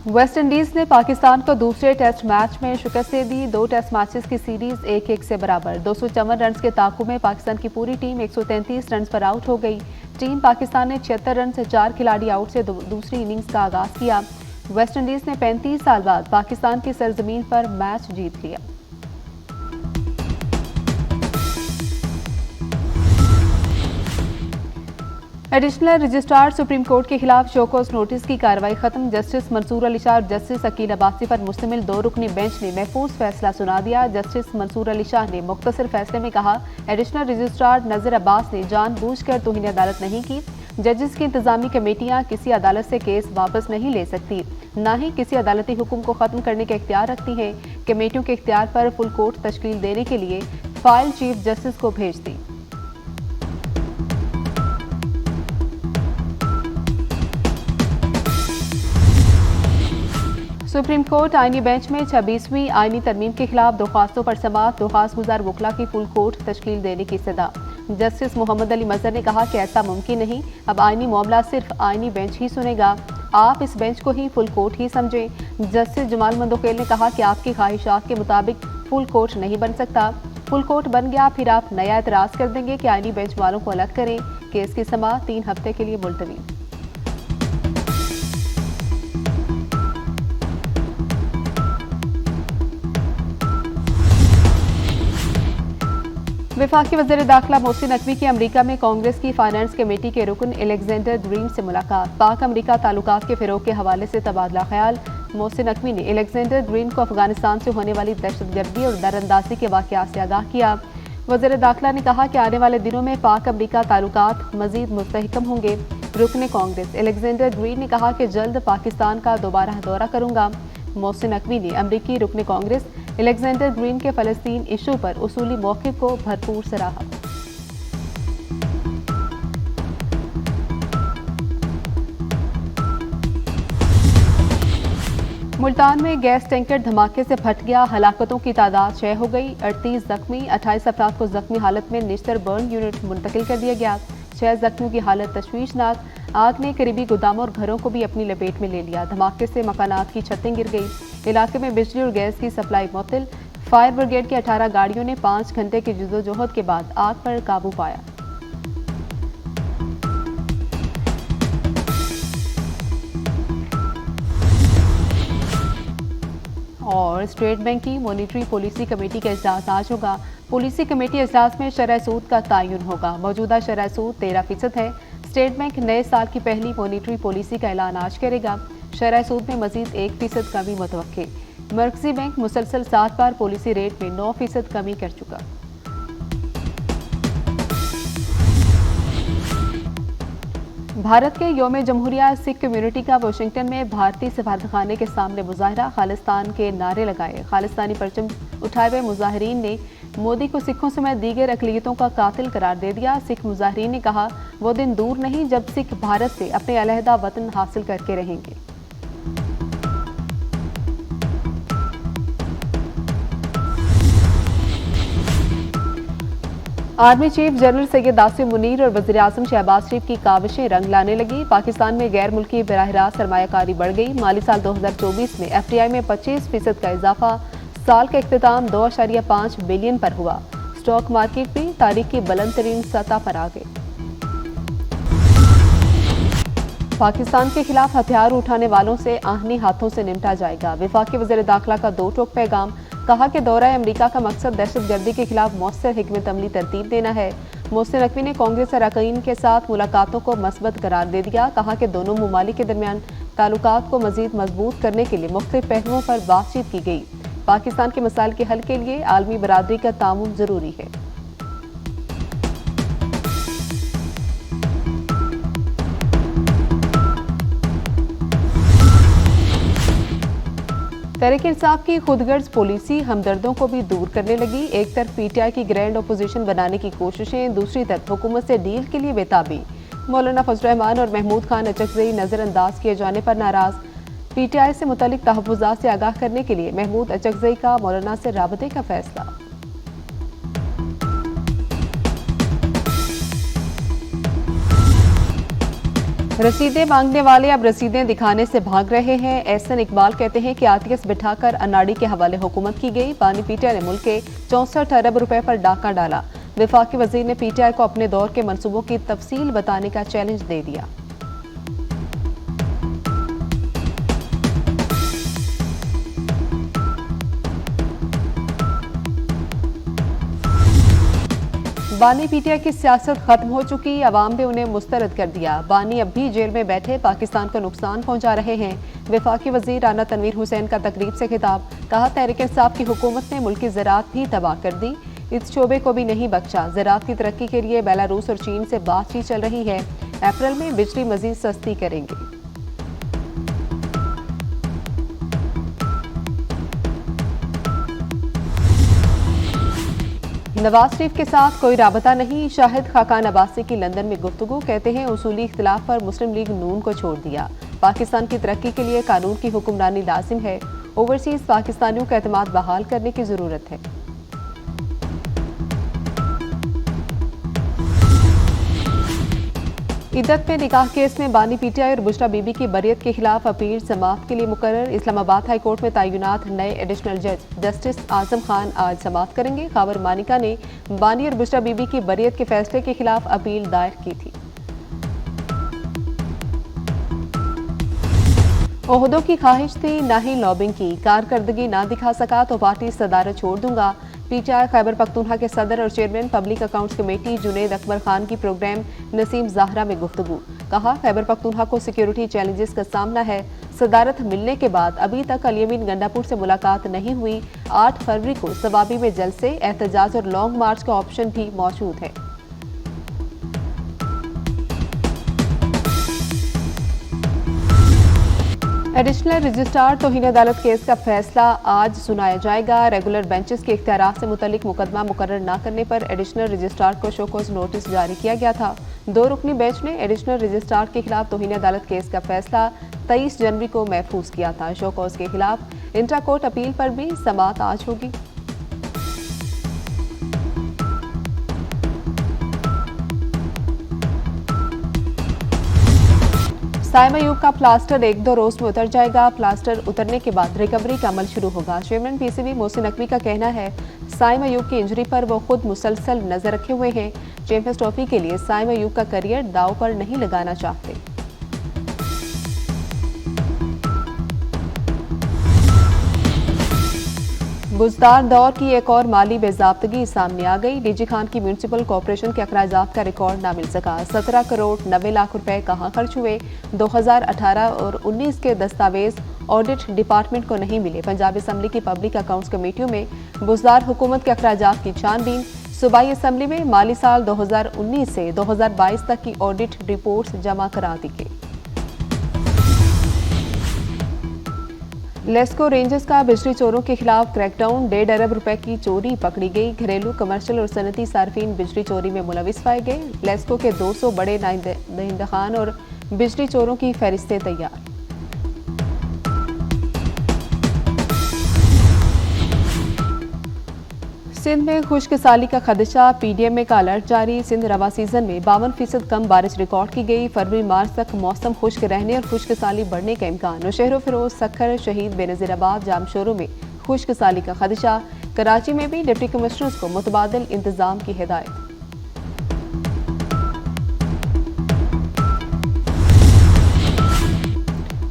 West Indies ने पाकिस्तान को दूसरे टेस्ट मैच में शिकस्त दे दी। 2 टेस्ट मैचेस की सीरीज 1-1 से बराबर। 254 रन के ताकू में पाकिस्तान की पूरी टीम 133 रन पर आउट हो गई। टीम पाकिस्तान ने 76 रन से 4 खिलाड़ी आउट से दूसरी इनिंग्स का आगाज किया। वेस्ट इंडीज ने 35 साल बाद पाकिस्तान की सरजमीन पर मैच जीत लिया। एडिशनल रजिस्ट्रार सुप्रीम कोर्ट के खिलाफ शोकॉज नोटिस की कार्रवाई खत्म। जस्टिस मंसूर अली शाह और जस्टिस अकील अब्बासी पर मुश्तमिल 2 रुकनी बेंच ने महफूज फैसला सुना दिया। जस्टिस मंसूर अली शाह ने मुख्तसर फैसले में कहा, एडिशनल रजिस्ट्रार नजर अब्बास ने जानबूझकर तौहीन अदालत नहीं की। जजेस की इंतजामी कमेटियां किसी अदालत से केस वापस नहीं ले सकती, न ही किसी अदालती हुक्म को खत्म करने का इख्तियार रखती हैं। कमेटियों के इख्तियार पर फुल कोर्ट तश्कील देने के लिए फाइल चीफ जस्टिस को भेज दी। सुप्रीम कोर्ट आईनी बेंच में 26वीं आईनी तरमीम के खिलाफ दरख्वास्तों पर समाअत। दरख्वास्त गुजार वकला की फुल कोर्ट तश्कील देने की सदा। जस्टिस मोहम्मद अली मजहर ने कहा कि ऐसा मुमकिन नहीं, अब आईनी मामला सिर्फ आईनी बेंच ही सुनेगा, आप इस बेंच को ही फुल कोर्ट ही समझें। जस्टिस जमाल मंदोखेल ने कहा कि आपकी ख्वाहिशात के मुताबिक फुल कोर्ट नहीं बन सकता। फुल कोर्ट बन गया फिर आप नया एतराज कर देंगे कि आईनी बेंच वालों को अलग करें। केस की समाअत 3 हफ्ते के लिए मुलतवी। वफाकी वज़ीर दाखिला मोहसिन नकवी की अमरीका में कांग्रेस की फाइनेंस कमेटी के रुकन एलेक्जेंडर ग्रीन से मुलाकात। पाक अमरीका ताल्लुकात के फ़रोग़ के हवाले से तबादला ख्याल। मोहसिन नकवी ने एलेक्जेंडर ग्रीन को अफगानिस्तान से होने वाली दहशतगर्दी और दरअंदाजी के वाक़यात से आगाह किया। वज़ीर दाखिला ने कहा कि आने वाले दिनों में पाक अमरीका ताल्लुकात मज़ीद मुस्तहकम होंगे। रुकन कांग्रेस एलेक्जेंडर ग्रीन ने कहा कि जल्द पाकिस्तान का दोबारा दौरा करूंगा। मोहसिन नकवी ने अमरीकी रुकन कांग्रेस एलेक्जेंडर ग्रीन के फ़लस्तीन इशू पर उसूली मौक़िफ़ को भरपूर सराहा। मुल्तान में गैस टैंकर धमाके से फट गया। हलाकतों की तादाद 6 हो गई। 38 जख्मी, 28 अफराद को जख्मी हालत में निश्तर बर्न यूनिट मुंतकिल कर दिया गया। 6 जख्मियों की हालत तशवीशनाक। आग ने करीबी गोदामों और घरों को भी अपनी लपेट में ले लिया। धमाके से मकानात की छतें गिर गई। इलाके में बिजली और गैस की सप्लाई मुअत्तल। फायर ब्रिगेड की 18 गाड़ियों ने 5 घंटे की जद्दोजहद के बाद आग पर काबू पाया। और स्टेट बैंक की मॉनिटरी पॉलिसी कमेटी का इजलास आज होगा। पॉलिसी कमेटी इजलास में शरह सूद का तयन होगा। मौजूदा शरह सूद 13% है। स्टेट बैंक नए साल की पहली मॉनिटरी पॉलिसी का ऐलान आज करेगा। शरह सूद में मजीद 1% कमी मुतवक्के। मरकजी बैंक मुसलसल 7 बार पॉलिसी रेट में 9% कमी कर चुका। भारत के यौम जमहूरिया सिख कम्युनिटी का वाशिंगटन में भारतीय सफारतखाने के सामने मुजाहरा। खालिस्तान के नारे लगाए। खालिस्तानी परचम उठाए हुए मुजाहिरीन ने मोदी को सिखों समेत दीगर अकलियतों का कातिल करार दे दिया। सिख मुजाहिरीन ने कहा, वो दिन दूर नहीं जब सिख भारत से अपने अलहदा वतन हासिल करके रहेंगे। Army chief general Syed Asim Munir और वज़ीर आज़म शहबाज शरीफ की काविशें रंग लाने लगी। पाकिस्तान में गैर मुल्की बराह रास्त सरमायाकारी बढ़ गई। माली साल 2024 में FDI में 25% का इजाफा। साल का इख्तिताम 2.5 बिलियन पर हुआ। स्टॉक मार्केट भी तारीख की बुलंद तरीन सतह पर आ गई। पाकिस्तान के खिलाफ हथियार उठाने वालों से आहनी हाथों से निपटा जाएगा। वफाकी वज़ीर दाखिला का 2 टोक पैगाम। कहा कि दौरा अमरीका का मकसद दहशतगर्दी के खिलाफ मौसर हिकमत अमली तरतीब देना है। मोहसिन नकवी ने कांग्रेस अरकान के साथ मुलाकातों को मस्बत करार दे दिया। कहा कि दोनों ममालिक के दरमियान ताल्लुकात को मजीद मजबूत करने के लिए मुख्तलिफ पहलुओं पर बातचीत की गई। पाकिस्तान के मसाइल के हल के लिए आलमी बरादरी का तामुन जरूरी है। तहरीक इंसाफ की खुदगर्ज पॉलिसी हमदर्दों को भी दूर करने लगी। एक तरफ PTI की ग्रैंड अपोजिशन बनाने की कोशिशें, दूसरी तरफ हुकूमत से डील के लिए बेताबी। मौलाना फजल रहमान और महमूद खान अचकजई नजरअंदाज किए जाने पर नाराज। PTI से मुतालिक तहफ़्फ़ुज़ात से आगाह करने के लिए महमूद अचकजई का मौलाना से राबते का फैसला। रसीदें मांगने वाले अब रसीदें दिखाने से भाग रहे हैं। एहसन इकबाल कहते हैं कि आतिश बिठाकर अनाड़ी के हवाले हुकूमत की गई। बानी पीटीआई ने मुल्क के 64 अरब रुपए पर डाका डाला। वफाकी वजीर ने पीटीआई को अपने दौर के मंसूबों की तफसील बताने का चैलेंज दे दिया। बानी पीटीआई की सियासत खत्म हो चुकी, अवाम ने उन्हें मुस्तरद कर दिया। बानी अब भी जेल में बैठे पाकिस्तान को नुकसान पहुंचा रहे हैं। वफाकी वजीर राना तनवीर हुसैन का तकरीब से खिताब, कहा तहरीक इंसाफ की हुकूमत ने मुल्क की ज़राअत भी तबाह कर दी, इस शोबे को भी नहीं बख्शा। ज़राअत की तरक्की के लिए बेलारूस और चीन से बातचीत चल रही है। अप्रैल में बिजली मजीद सस्ती करेंगे। नवाज शरीफ के साथ कोई राबता नहीं, शाहिद खाकान अब्बासी की लंदन में गुफ्तगू, कहते हैं उसूली इख्तिलाफ पर मुस्लिम लीग नून को छोड़ दिया। पाकिस्तान की तरक्की के लिए कानून की हुक्मरानी लाजिम है। ओवरसीज पाकिस्तानियों का एतमाद बहाल करने की जरूरत है। इद्दत में निकाह केस में बानी पीटीआई और बुशरा बीबी की बरियत के खिलाफ अपील समाअत के लिए मुकर्रर। इस्लामाबाद हाई कोर्ट में तैनात नए एडिशनल जज जस्टिस आजम खान आज समाअत करेंगे। खबर मानिका ने बानी और बुशरा बीबी की बरियत के फैसले के खिलाफ अपील दायर की थी। ओहदों की ख्वाहिश थी, ना ही लॉबिंग की। कारकर्दगी ना दिखा सका तो पार्टी सदारत छोड़ दूंगा। पीटीआई खैबर पख्तूनख्वा के सदर और chairman public accounts committee Junaid Akbar Khan की प्रोग्राम नसीम ज़ाहरा में गुफ्तगू, कहा खैबर पख्तूनख्वा को सिक्योरिटी चैलेंजेस का सामना है। सदारत मिलने के बाद अभी तक अल-यमीन गंडापुर से मुलाकात नहीं हुई। 8 फरवरी को सवाबी में जलसे, एहतजाज और लॉन्ग मार्च का ऑप्शन भी मौजूद है। एडिशनल रजिस्ट्रार तौहीन अदालत केस का फैसला आज सुनाया जाएगा। रेगुलर बेंचेस के इख्तियारात से मुतल्लिक मुकदमा मुकर्रर न करने पर एडिशनल रजिस्ट्रार को शोकॉज नोटिस जारी किया गया था। 2 रुकनी बेंच ने एडिशनल रजिस्ट्रार के खिलाफ तौहीन अदालत केस का फैसला 23 जनवरी को महफूज किया था। शोकॉज के खिलाफ इंट्रा कोर्ट अपील पर भी समाअत आज होगी। साइम अयूब का प्लास्टर 1-2 रोज में उतर जाएगा। प्लास्टर उतरने के बाद रिकवरी का अमल शुरू होगा। चेयरमैन पीसीबी मोहसिन नकवी का कहना है साइम अयूब की इंजरी पर वो खुद मुसलसल नजर रखे हुए हैं। चैंपियंस ट्रॉफी के लिए साइम अयूब का करियर दांव पर नहीं लगाना चाहते। बुजदार दौर की एक और माली बेजाब्तगी सामने आ गई। डीजी खान की म्यूनिसिपल कॉर्पोरेशन के अखराजात का रिकॉर्ड ना मिल सका। 17 करोड़ 90 लाख रुपए कहां खर्च हुए। 2018 और 19 के दस्तावेज ऑडिट डिपार्टमेंट को नहीं मिले। पंजाब असम्बली की पब्लिक अकाउंट्स कमेटियों में बुजदार हुकूमत के अखराजात की छानबीन। सूबाई असम्बली में माली साल 2019 से 2022 तक की ऑडिट रिपोर्ट्स जमा करा दी गई। लेस्को रेंजर्स का बिजली चोरों के खिलाफ क्रैकडाउन। 1.5 अरब रुपए की चोरी पकड़ी गई। घरेलू, कमर्शियल और सनती सार्फिन बिजली चोरी में मुलविस पाए गए। लेस्को के 200 बड़े दहिंदखान और बिजली चोरों की फहरिस्तें तैयार। सिंध में खुश्क साली का खदशा, पीडीएम का अलर्ट जारी। सिंध रवा सीजन में 52% कम बारिश रिकॉर्ड की गई। फरवरी मार्च तक मौसम खुश्क रहने और खुश्क साली बढ़ने का इम्कान। नौशहर फिरोज, सखर, शहीद बेनजीराबाद, जामशोरों में खुश्क साली का खदशा। कराची में भी डिप्टी कमिश्नर्स को मुतबादिल इंतजाम की हिदायत।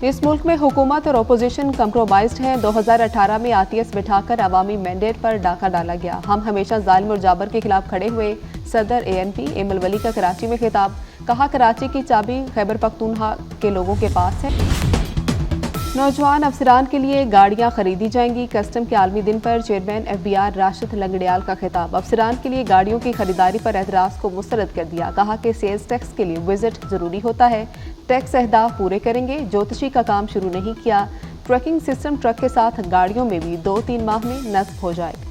इस मुल्क में हुकूमत और अपोजिशन कंप्रोमाइज्ड हैं। 2018 में आतिश बिठाकर अवामी मैंडेट पर डाका डाला गया। हम हमेशा जालिम और जाबर के खिलाफ खड़े हुए। सदर एएनपी एम वली का कराची में खिताब, कहा कराची की चाबी खैबर पख्तूनख्वा के लोगों के पास है। नौजवान अफसरान के लिए गाड़ियां खरीदी जाएंगी। कस्टम के आलमी दिन पर चेयरमैन एफबीआर राशिद लंगड़ियाल का खिताब, अफसरान के लिए गाड़ियों की खरीदारी पर एतराज को मुस्तरद कर दिया। कहा कि सेल्स टैक्स के लिए विजिट जरूरी होता है। टैक्स अहदाफ पूरे करेंगे। ज्योतिषी का काम शुरू नहीं किया। ट्रैकिंग सिस्टम ट्रक के साथ गाड़ियों में भी 2-3 माह में नस्ब हो जाएगा।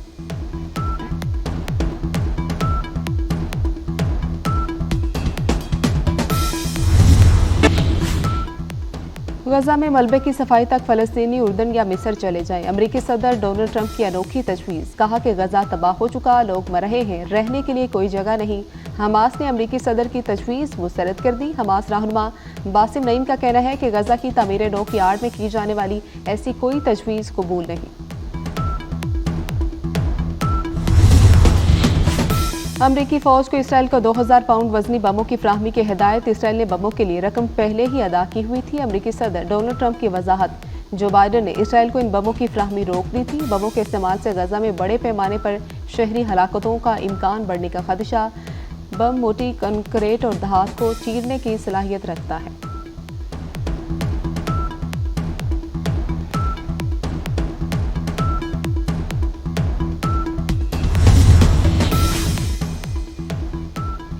गजा में मलबे की सफाई तक फलस्तीनी उर्दन या मिस्र चले जाएं। अमेरिकी सदर डोनाल्ड ट्रंप की अनोखी तजवीज़, कहा कि गजा तबाह हो चुका, लोग मर रहे हैं, रहने के लिए कोई जगह नहीं। हमास ने अमेरिकी सदर की तजवीज़ मुस्तरद कर दी। हमास रहनुमा बासिम नईम का कहना है कि गजा की तामीर नौ की आड़ में की जाने वाली ऐसी कोई तजवीज़ कबूल नहीं। अमरीकी फौज को इसराइल को 2000 पाउंड वजनी बमों की फ्राहमी की हिदायत। इसराइल ने बमों के लिए रकम पहले ही अदा की हुई थी। अमरीकी सदर डोनाल्ड ट्रंप की वजाहत, जो बाइडन ने इसराइल को इन बमों की फ्राहमी रोक दी थी। बमों के इस्तेमाल से गजा में बड़े पैमाने पर शहरी हलाकतों का इम्कान बढ़ने का खदशा। बम मोटी कंक्रीट और धात को चीरने की सलाहियत रखता है।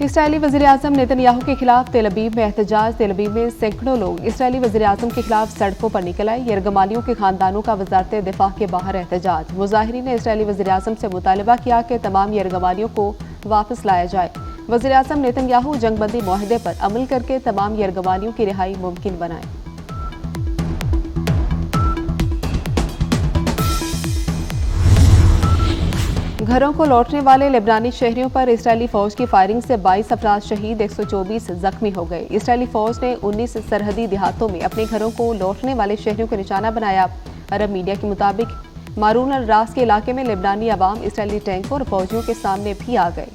इसराइली वज़ीर-ए-आज़म नेतन्याहू के खिलाफ तेल अवीव में एहतजाज। तेल अवीव में सैकड़ों लोग इसराइली वज़ीर-ए-आज़म के खिलाफ सड़कों पर निकल आए। यरगमालियों के खानदानों का वज़ारत दिफा के बाहर एहतजाज। मुजाहिरीन ने इसराइली वज़ीर-ए-आज़म से मुतालबा किया कि तमाम यरगमालियों को वापस लाया जाए। वज़ीर-ए-आज़म नेतन्याहू जंगबंदी मुआहदे पर अमल करके तमाम यरगमालियों की रिहाई मुमकिन बनाए। घरों को लौटने वाले लेबनानी शहरियों पर इसराइली फौज की फायरिंग से 22 अफराद शहीद, 124 जख्मी हो गए। इसराइली फौज ने 19 सरहदी देहातों में अपने घरों को लौटने वाले शहरियों को निशाना बनाया। अरब मीडिया के मुताबिक मारून अल रास के इलाके में लेबनानी अवाम इसराइली टैंकों और फौजियों के सामने भी आ गए।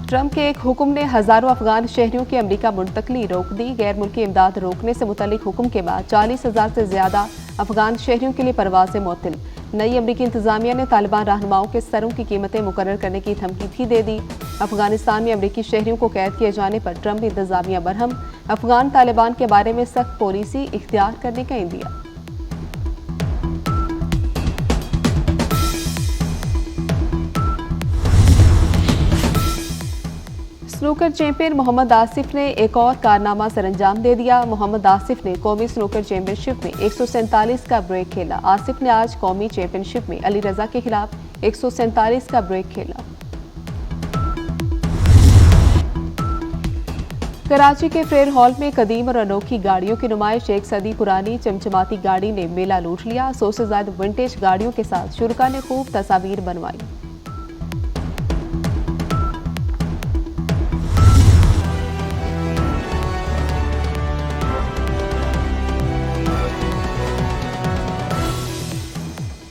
ट्रंप के एक हुक्म ने हजारों अफगान शहरियों की अमेरिका मुंतकली रोक दी। गैर मुल्की इमदाद रोकने से मुतल्लिक हुक्म के बाद 40,000 से ज्यादा अफगान शहरियों के लिए परवाजें मुअत्तल। नई अमेरिकी इंतजामिया ने तालिबान रहनुमाओं के सरों की कीमतें मुकर्रर करने की धमकी भी दे दी। अफगानिस्तान में अमेरिकी शहरियों को कैद किए जाने पर ट्रंप इंतजामिया बरहम। अफगान तालिबान के बारे में सख्त पॉलिसी इख्तियार करने का इंदिया। स्नूकर चैंपियन मोहम्मद आसिफ ने एक और कारनामा सरअंजाम दे दिया। मोहम्मद आसिफ ने कौमी स्नूकर चैंपियनशिप में 147 का ब्रेक खेला। आसिफ ने आज कौमी चैंपियनशिप में अली रजा के खिलाफ 147 का ब्रेक खेला। कराची के फेयर हॉल में कदीम और अनोखी गाड़ियों की नुमाइश। 1 सदी पुरानी चमचमाती गाड़ी ने मेला लूट लिया। 100 से ज्यादा विंटेज गाड़ियों के साथ शुरका ने खूब तस्वीर बनवाई।